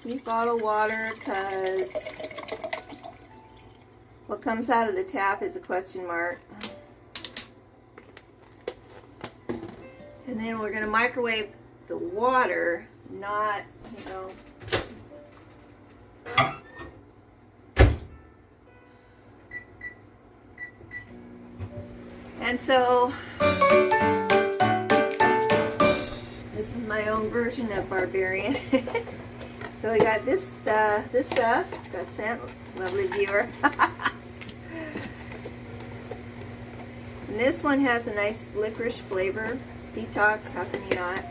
Use bottled water because what comes out of the tap is a question mark. And then we're going to microwave the water, not, you know. And so, this is my own version of Barbarian. So we got this stuff. Got sent, lovely viewer. And this one has a nice licorice flavor. Detox, how can you not?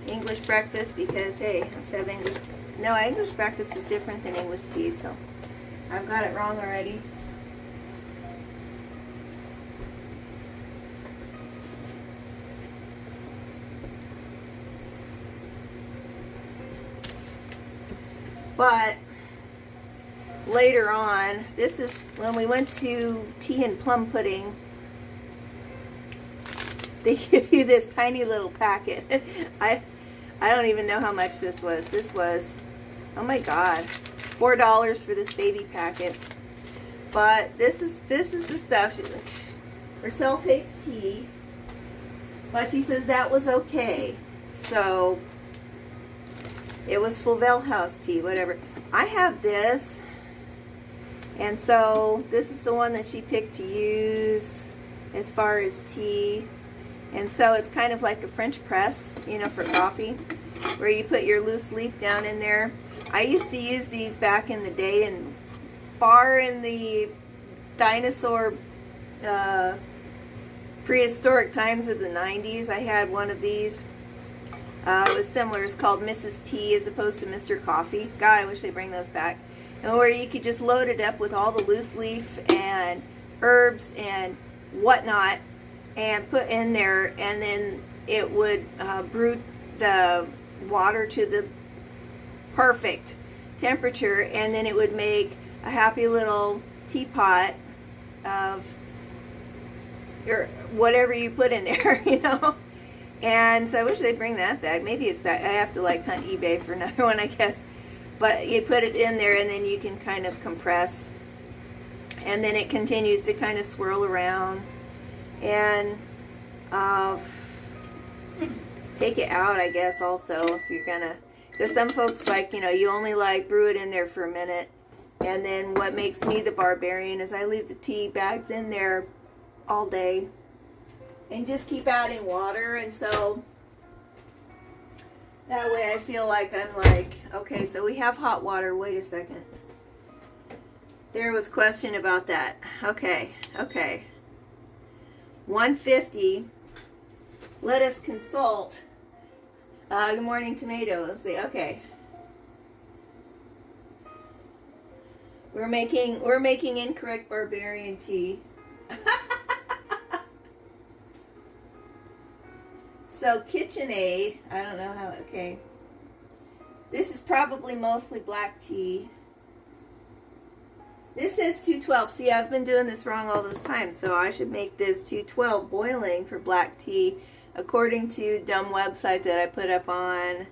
English breakfast, because hey, let's have English. No, English breakfast is different than English tea, so I've got it wrong already. But later on, this is when we went to tea and plum pudding. They give you this tiny little packet. I don't even know how much this was. This was, oh my God, $4 for this baby packet. But this is the stuff. Herself hates tea, but she says that was okay. So it was Flavel House tea, whatever. I have this, and so this is the one that she picked to use as far as tea. And so it's kind of like a French press, you know, for coffee, where you put your loose leaf down in there. I used to use these back in the day, and far in the dinosaur prehistoric times of the 90s, I had one of these. It was similar. It's called Mrs. T as opposed to Mr. Coffee. God, I wish they'd bring those back. And where you could just load it up with all the loose leaf and herbs and whatnot, and put in there, and then it would brew the water to the perfect temperature, and then it would make a happy little teapot of your whatever you put in there, you know. And so I wish they'd bring that back. Maybe it's back. I have to like hunt eBay for another one, I guess. But you put it in there, and then you can kind of compress, and then it continues to kind of swirl around. And take it out, I guess, also, if you're gonna, because some folks like, you know, you only like brew it in there for a minute. And then what makes me the barbarian is I leave the tea bags in there all day and just keep adding water. And so that way I feel like I'm like, okay, so we have hot water. Wait a second. There was a question about that. Okay. 150. Let us consult. Good morning, tomatoes. Let's see. Okay. We're making incorrect barbarian tea. So KitchenAid, I don't know how. Okay. This is probably mostly black tea. This says 212. See, I've been doing this wrong all this time, so I should make this 212 boiling for black tea, according to dumb website that I put up on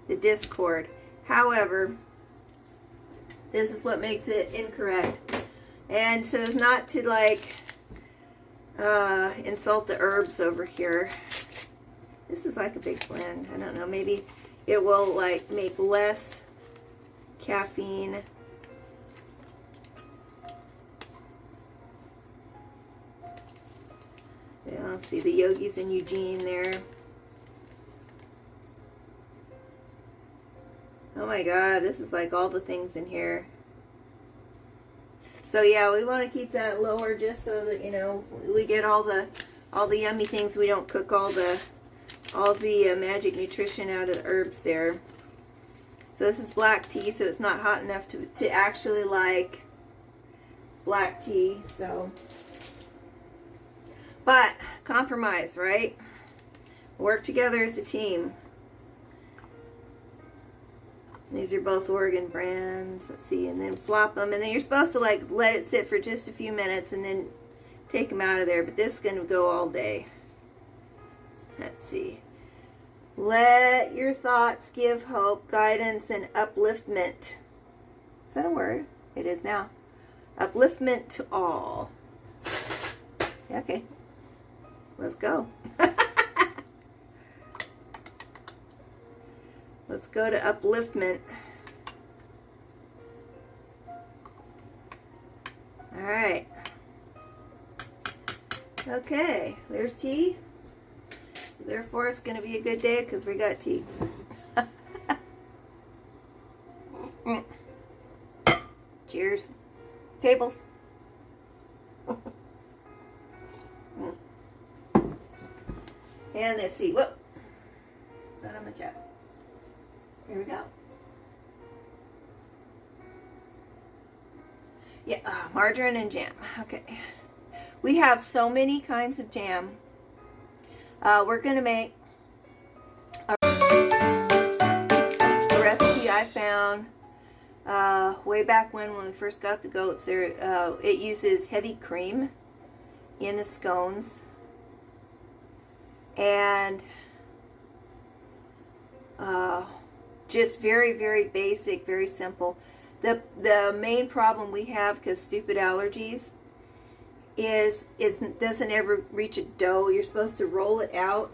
the Discord. However, this is what makes it incorrect. And so as not to like insult the herbs over here, this is like a big blend. I don't know, maybe it will like make less caffeine. Yeah, let's see the yogis and Eugene there. Oh my God, this is like all the things in here. So yeah, we want to keep that lower just so that, you know, we get all the yummy things. We don't cook all the magic nutrition out of the herbs there. So this is black tea, so it's not hot enough to actually like black tea. So, but compromise, right? Work together as a team. These are both Oregon brands. Let's see, and then flop them, and then you're supposed to like let it sit for just a few minutes and then take them out of there. But this is going to go all day. Let's see. Let your thoughts give hope, guidance, and upliftment. Is that a word? It is now. Upliftment to all. Okay. Let's go. Let's go to upliftment. All right. Okay, there's tea. Therefore, it's going to be a good day because we got tea. Cheers. Tables. And let's see. Whoop. Not on the chat. Here we go. Yeah, margarine and jam. Okay. We have so many kinds of jam. We're going to make a recipe I found way back when we first got the goats. There, it uses heavy cream in the scones. And just very, very basic, very simple. The main problem we have, because stupid allergies, is it doesn't ever reach a dough. You're supposed to roll it out,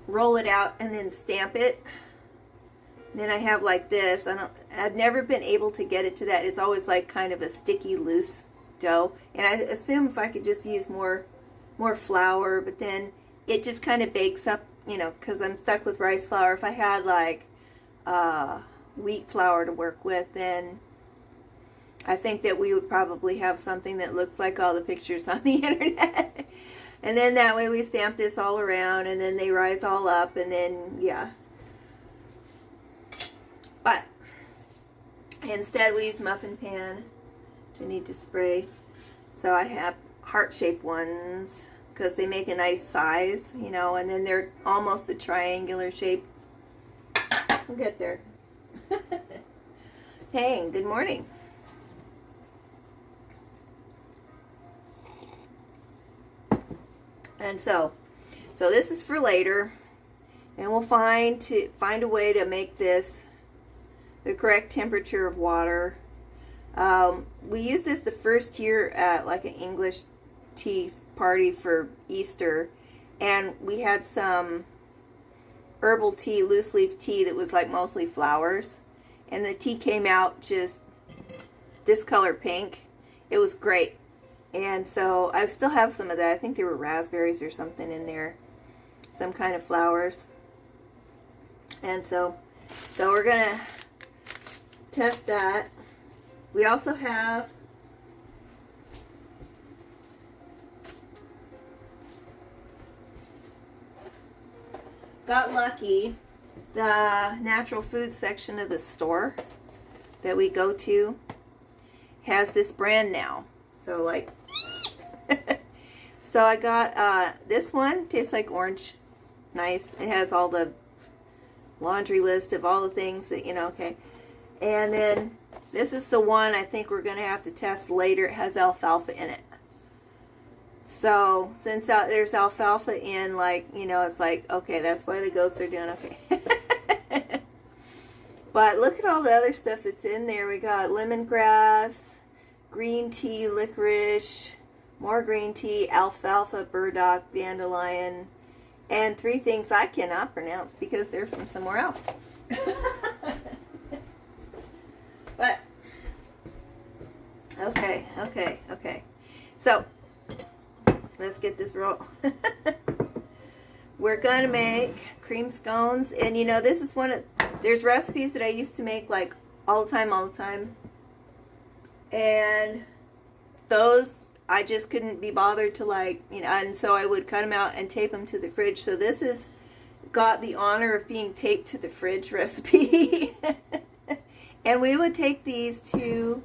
and then stamp it. And then I have like this. I've never been able to get it to that. It's always like kind of a sticky, loose dough. And I assume if I could just use more flour, but then it just kind of bakes up, you know, because I'm stuck with rice flour. If I had like wheat flour to work with, then I think that we would probably have something that looks like all the pictures on the internet. And then that way we stamp this all around, and then they rise all up, and then, yeah. But instead we use muffin pan to need to spray. So I have heart-shaped ones because they make a nice size, you know, and then they're almost a triangular shape. We'll get there. Hey, good morning. And so this is for later, and we'll find a way to make this the correct temperature of water. We used this the first year at like an English tea party for Easter, and we had some herbal tea, loose leaf tea that was like mostly flowers, and the tea came out just this color pink. It was great. And so I still have some of that. I think there were raspberries or something in there, some kind of flowers. And so we're gonna test that. We also have got lucky. The natural food section of the store that we go to has this brand now. So like, so I got this one. Tastes like orange. It's nice. It has all the laundry list of all the things that, you know, okay. And then this is the one I think we're going to have to test later. It has alfalfa in it. So since there's alfalfa in, like, you know, it's like, okay, that's why the goats are doing okay. But look at all the other stuff that's in there. We got lemongrass, green tea, licorice, more green tea, alfalfa, burdock, dandelion, and 3 things I cannot pronounce because they're from somewhere else. But, okay. So, let's get this roll. We're going to make cream scones. And, you know, this is there's recipes that I used to make, like, all the time. And those, I just couldn't be bothered to, like, you know, and so I would cut them out and tape them to the fridge. So this has got the honor of being taped to the fridge recipe. And we would take these to,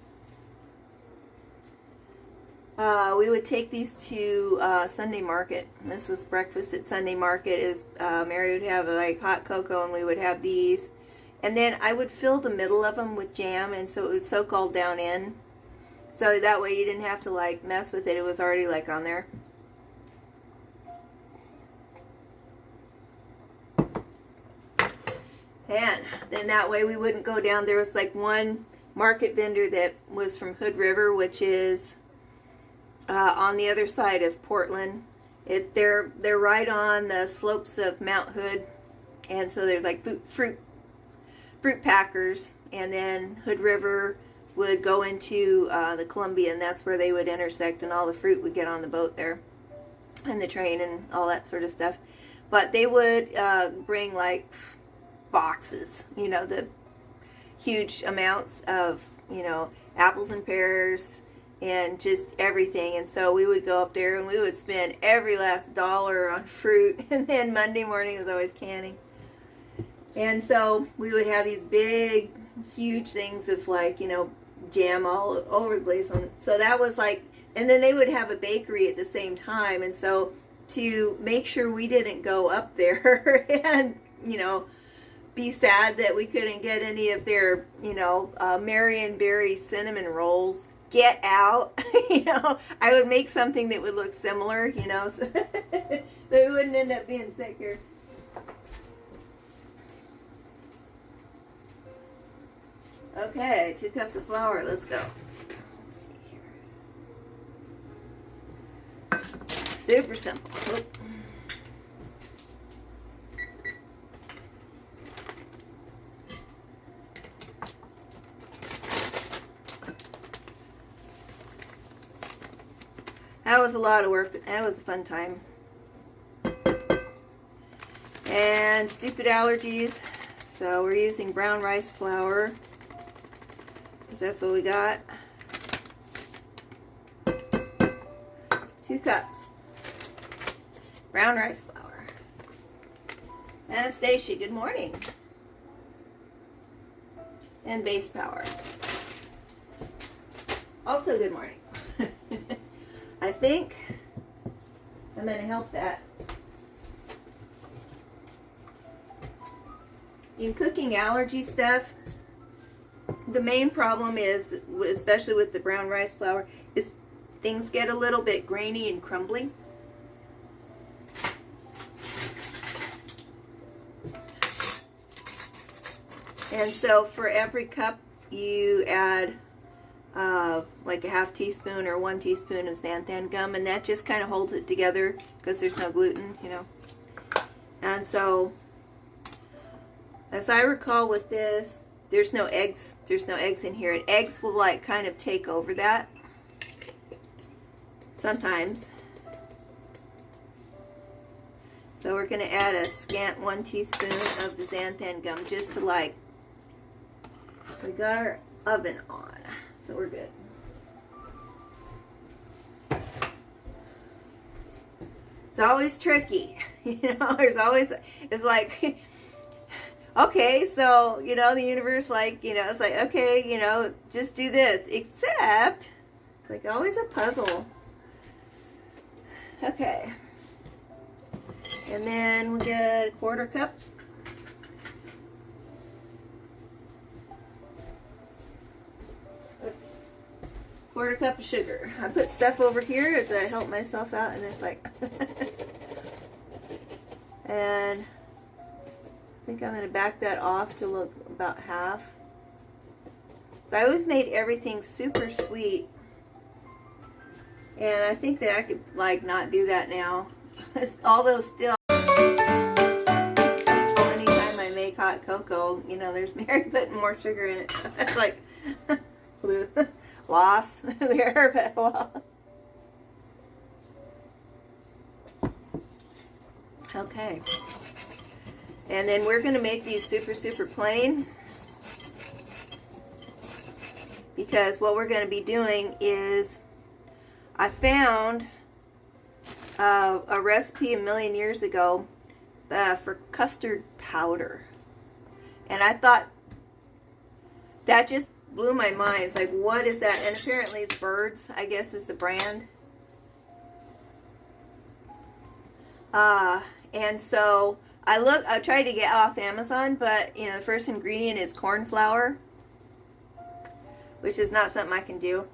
Sunday market. This was breakfast at Sunday market. Mary would have like hot cocoa, and we would have these. And then I would fill the middle of them with jam, and so it would soak all down in. So that way you didn't have to like mess with it. It was already like on there. And then that way we wouldn't go down. There was like one market vendor that was from Hood River, which is on the other side of Portland. They're right on the slopes of Mount Hood, and so there's like fruit packers, and then Hood River would go into the Columbia, and that's where they would intersect, and all the fruit would get on the boat there, and the train, and all that sort of stuff. But they would bring like boxes, you know, the huge amounts of, you know, apples and pears and just everything. And so we would go up there and we would spend every last dollar on fruit, and then Monday morning was always canning. And so we would have these big, huge things of like, you know, jam all over the place. So that was like, and then they would have a bakery at the same time. And so to make sure we didn't go up there and, you know, be sad that we couldn't get any of their, you know, Marion Berry cinnamon rolls, get out, you know, I would make something that would look similar, you know, so that we wouldn't end up being sick here. Okay, 2 cups of flour. Let's go. Let's see here. Super simple. Oop. That was a lot of work, but that was a fun time. And stupid allergies. So we're using brown rice flour, because that's what we got. 2 cups. Brown rice flour. Anastasia, good morning. And base power. Also good morning. I think I'm going to help that. In cooking allergy stuff, the main problem is, especially with the brown rice flour, is things get a little bit grainy and crumbly. And so for every cup you add like a half teaspoon or 1 teaspoon of xanthan gum, and that just kind of holds it together because there's no gluten, you know. And so, as I recall with this, there's no eggs in here, and eggs will like kind of take over that sometimes. So we're going to add a scant 1 teaspoon of the xanthan gum just to like, we got our oven on, so we're good. It's always tricky, you know, there's always, it's like, okay, so, you know, the universe, like, you know, it's like, okay, you know, just do this, except, it's like always a puzzle. Okay. And then we get a 1/4 cup. Oops. 1/4 cup of sugar. I put stuff over here to help myself out, and it's like, and I think I'm going to back that off to look about half. So I always made everything super sweet, and I think that I could like not do that now. Although still, anytime I make hot cocoa, you know, there's Mary putting more sugar in it. It's like loss there, but well. Okay. And then we're going to make these super, super plain, because what we're going to be doing is, I found a recipe a million years ago for custard powder, and I thought, that just blew my mind. It's like, what is that? And apparently it's Birds, I guess, is the brand. And so I tried to get off Amazon, but you know, the first ingredient is corn flour, which is not something I can do.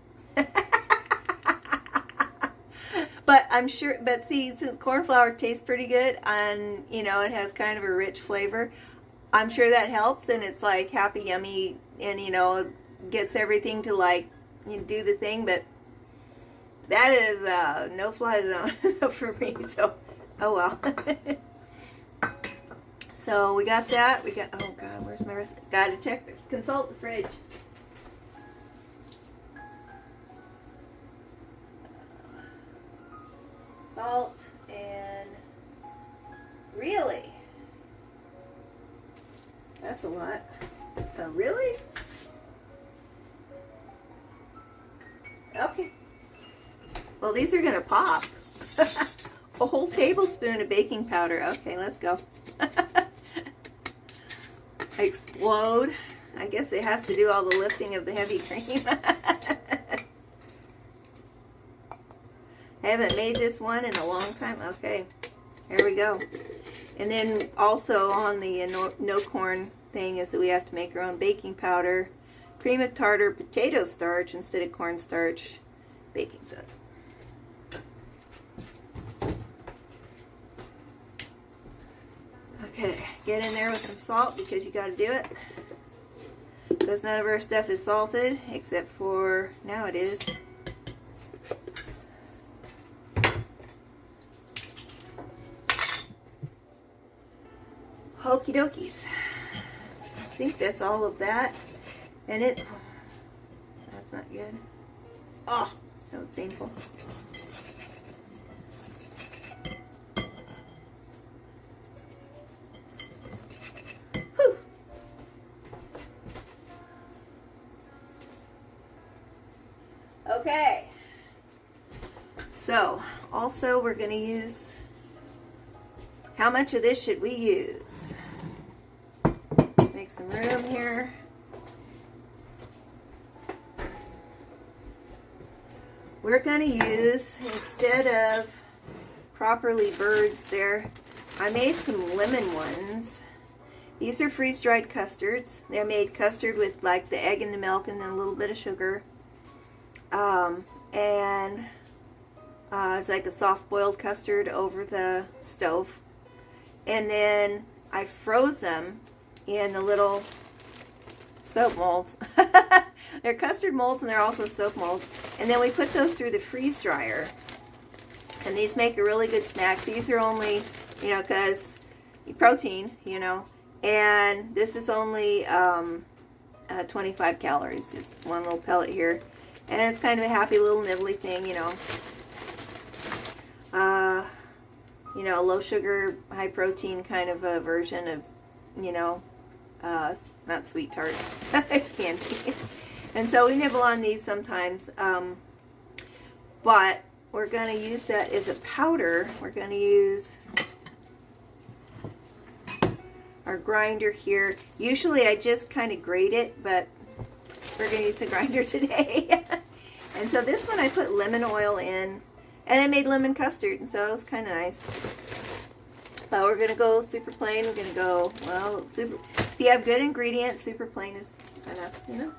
But I'm sure, but see, since corn flour tastes pretty good, and you know, it has kind of a rich flavor, I'm sure that helps, and it's like happy, yummy, and you know, gets everything to like, you know, do the thing, but that is no fly zone for me, so oh well. So we got that. We got, oh God, where's my rest? Gotta check, consult the fridge. Salt and really? That's a lot. Oh, really? Okay. Well, these are going to pop. A whole tablespoon of baking powder. Okay, let's go. Explode. I guess it has to do all the lifting of the heavy cream. I haven't made this one in a long time. Okay, here we go. And then also on the no corn thing is that we have to make our own baking powder, cream of tartar, potato starch instead of cornstarch, baking soda. Okay, get in there with some salt because you got to do it. Because none of our stuff is salted except for, now it is. Okie dokies. I think that's all of that. And it, that's not good. Oh, that was painful. Whew. Okay. So, also we're going to use, how much of this should we use? Make some room here. We're going to use, instead of properly birds there, I made some lemon ones. These are freeze-dried custards. They're made custard with like the egg and the milk and then a little bit of sugar. It's like a soft-boiled custard over the stove. And then I froze them in the little soap molds. They're custard molds and they're also soap molds. And then we put those through the freeze dryer. And these make a really good snack. These are only, you know, because protein, you know. And this is only 25 calories. Just one little pellet here. And it's kind of a happy little nibbly thing, you know. You know, low sugar, high protein kind of a version of, you know, not sweet tart, candy. And so we nibble on these sometimes. But we're going to use that as a powder. We're going to use our grinder here. Usually I just kind of grate it, but we're going to use the grinder today. And so this one I put lemon oil in. And I made lemon custard, and so it was kind of nice. But we're going to go super plain. We're going to go, well, super. If you have good ingredients, super plain is enough, you know.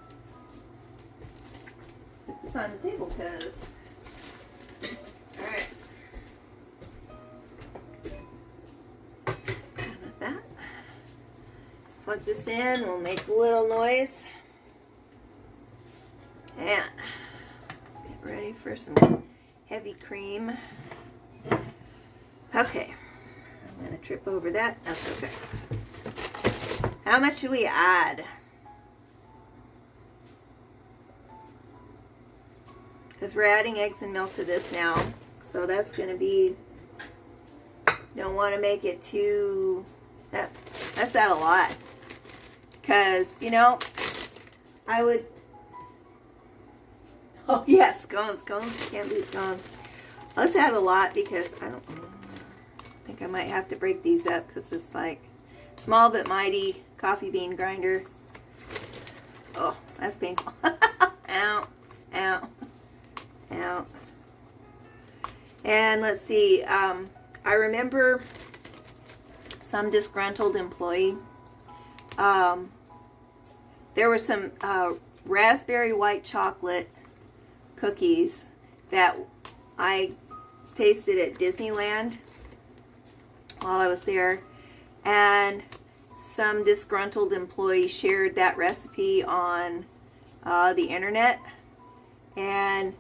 Put this on the table, because. Alright. With that. Let's plug this in. We'll make a little noise. And get ready for some heavy cream. Okay, I'm going to trip over that. That's okay. How much should we add? Because we're adding eggs and milk to this now. So that's going to be, don't want to make it too, that's add a lot. Because, you know, I would, oh yeah, scones. Can't be scones. Let's add a lot because I think I might have to break these up because it's like small but mighty coffee bean grinder. Oh, that's painful. Ow, ow, ow. And let's see. I remember some disgruntled employee. There were some raspberry white chocolate cookies that I tasted at Disneyland while I was there, and some disgruntled employee shared that recipe on the internet, and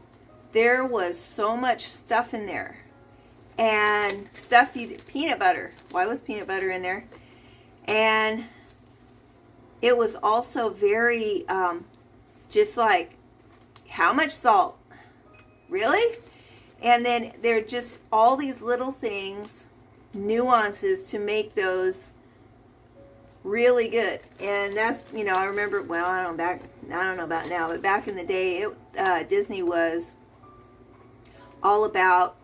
there was so much stuff in there, and peanut butter. Why was peanut butter in there? And it was also very just like, how much salt? Really? And then there are just all these little things, nuances to make those really good. And that's, you know, I remember, well, I don't know about now, but back in the day, Disney was all about,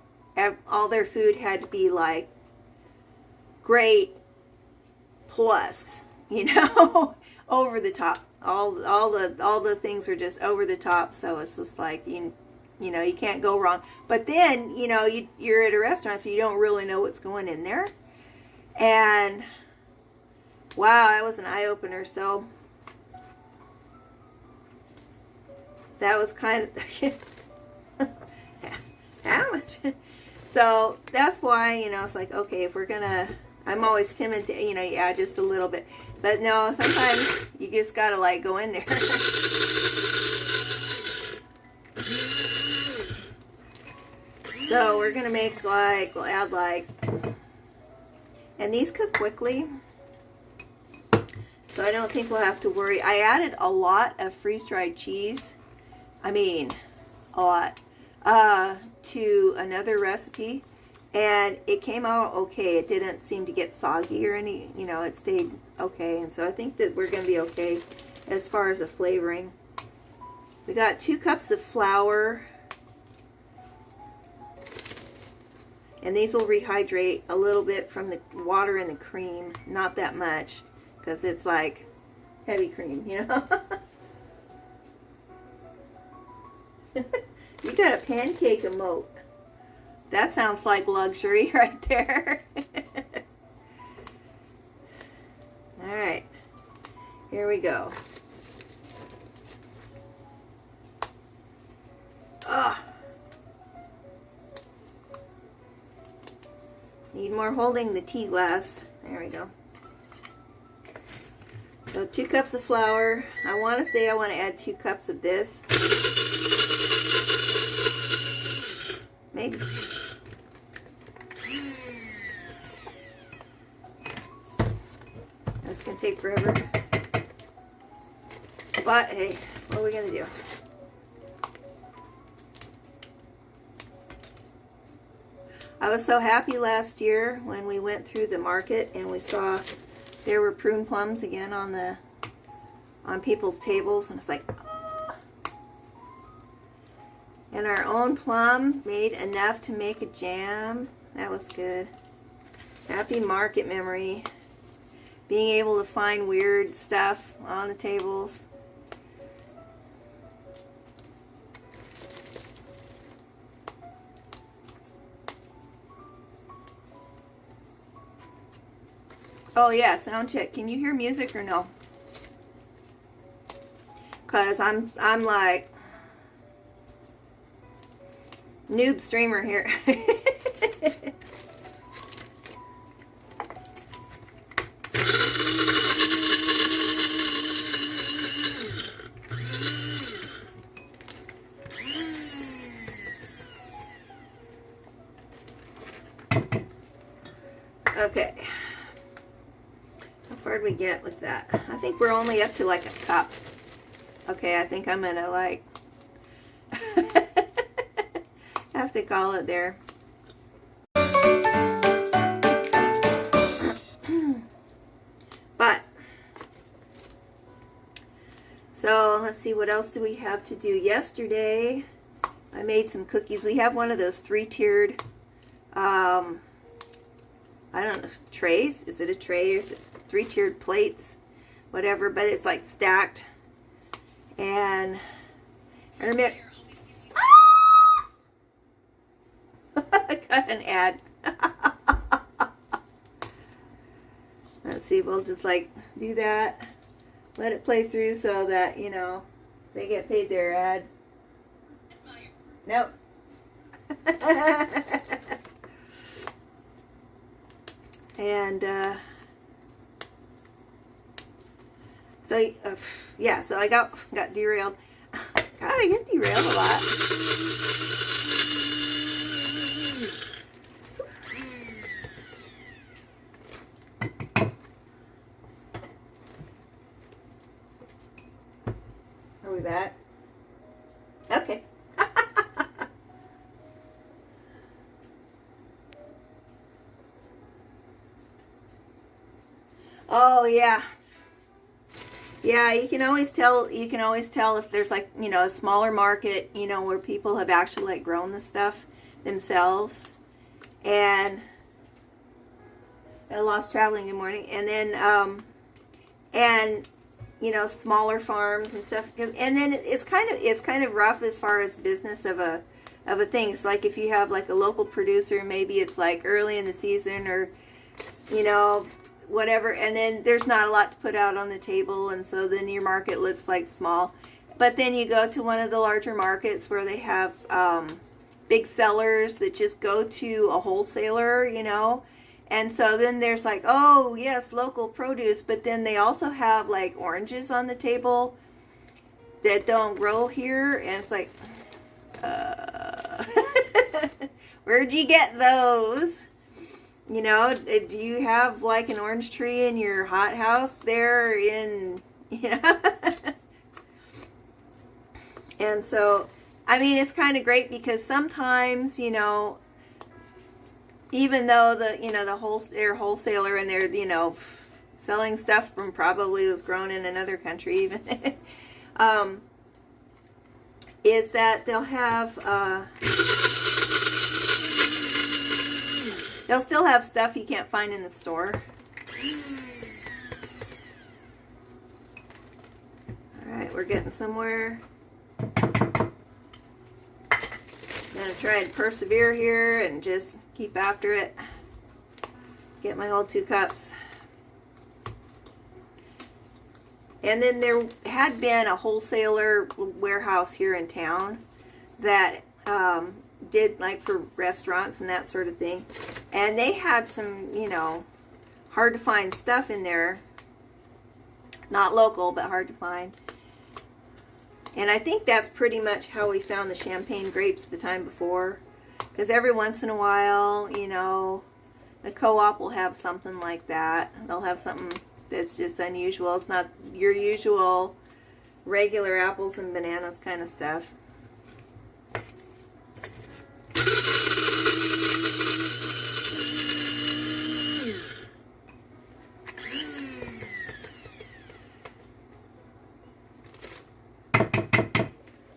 all their food had to be like great plus, you know, over the top. All the things were just over the top. So it's just like, you know, you can't go wrong. But then, you know, you're at a restaurant, so you don't really know what's going in there. And wow, that was an eye-opener. So that was kind of how much? So that's why, you know, it's like, okay, if we're gonna, I'm always timid to, you know, you add just a little bit. But no, sometimes you just gotta like go in there. So we're gonna make like, we'll add like, and these cook quickly, so I don't think we'll have to worry. I added a lot of freeze-dried cheese, I mean a lot, to another recipe, and it came out okay. It didn't seem to get soggy or any, you know, it stayed okay. And so I think that we're gonna be okay as far as the flavoring. We got 2 cups of flour. And these will rehydrate a little bit from the water and the cream. Not that much, because it's like heavy cream, you know. You got a pancake emote. That sounds like luxury right there. Alright. Here we go. Ugh. Need more holding the tea glass. There we go. So 2 cups of flour. I want to say I want to add 2 cups of this. Maybe. That's going to take forever. But hey, what are we going to do? I was so happy last year when we went through the market and we saw there were prune plums again on people's tables, and it's like, ah. And our own plum made enough to make a jam. That was good. Happy market memory. Being able to find weird stuff on the tables. Oh yeah, sound check. Can you hear music or no? Cause I'm like noob streamer here. Okay. How far did we get with that? I think we're only up to like a cup. Okay, I think I'm gonna like have to call it there. But so let's see, what else do we have to do? Yesterday I made some cookies. We have one of those 3-tiered I don't know, trays? Is it a tray or is it 3-tiered plates? Whatever, but it's like stacked. And I remember, I got an ad. Let's see, we'll just like do that. Let it play through so that, you know, they get paid their ad. Nope. And So, yeah, so I got derailed. God, I get derailed a lot. Are we back? Okay. Oh, yeah. Yeah, you can always tell if there's like, you know, a smaller market, you know, where people have actually like grown the stuff themselves. And I lost traveling, good morning. And then and you know, smaller farms and stuff. And then it's kind of rough as far as business of a thing. It's like if you have like a local producer, maybe it's like early in the season or, you know, whatever, and then there's not a lot to put out on the table, and so then your market looks like small. But then you go to one of the larger markets where they have big sellers that just go to a wholesaler, you know, and so then there's like, oh yes, local produce, but then they also have like oranges on the table that don't grow here, and it's like, where'd you get those? You know, do you have like an orange tree in your hothouse there in, you know? And so, I mean, it's kind of great because sometimes, you know, even though they're wholesaler and they're, you know, selling stuff from probably was grown in another country even, is that they'll have, they'll still have stuff you can't find in the store. Alright, we're getting somewhere. I'm going to try and persevere here and just keep after it. Get my whole 2 cups. And then there had been a wholesaler warehouse here in town that did like for restaurants and that sort of thing. And they had some, you know, hard to find stuff in there. Not local, but hard to find. And I think that's pretty much how we found the champagne grapes the time before. Because every once in a while, you know, the co-op will have something like that. They'll have something that's just unusual. It's not your usual regular apples and bananas kind of stuff.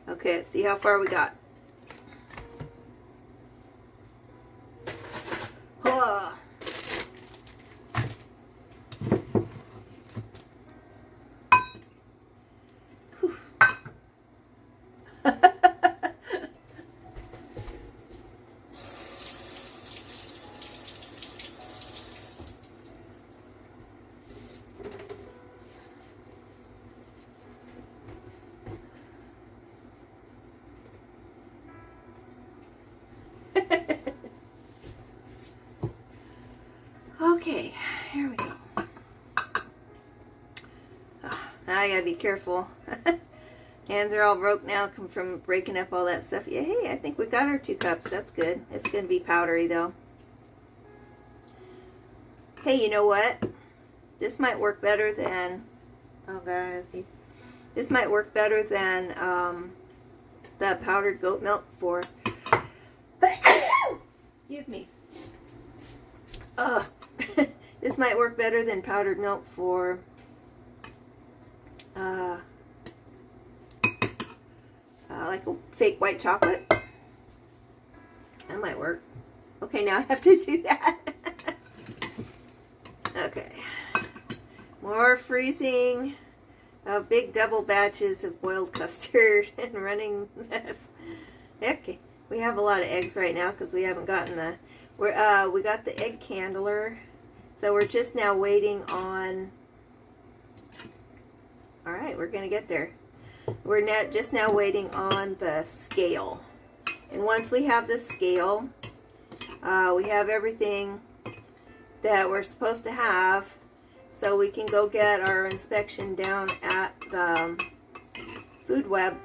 Okay, let's see how far we got. Oh. Okay, here we go. Oh, now I gotta be careful. Hands are all broke now from breaking up all that stuff. Yeah, hey, I think we got our 2 cups. That's good. It's gonna be powdery though. Hey, you know what? This might work better than, oh guys, this might work better than the powdered goat milk for, excuse me. This might work better than powdered milk for like a fake white chocolate. That might work. Okay, now I have to do that. Okay. More freezing of big double batches of boiled custard and running. Okay, we have a lot of eggs right now because we haven't gotten the. We got the egg candler, so we're just now waiting on. All right, we're gonna get there. We're just now waiting on the scale, and once we have the scale, we have everything that we're supposed to have. so we can go get our inspection down at the Food Web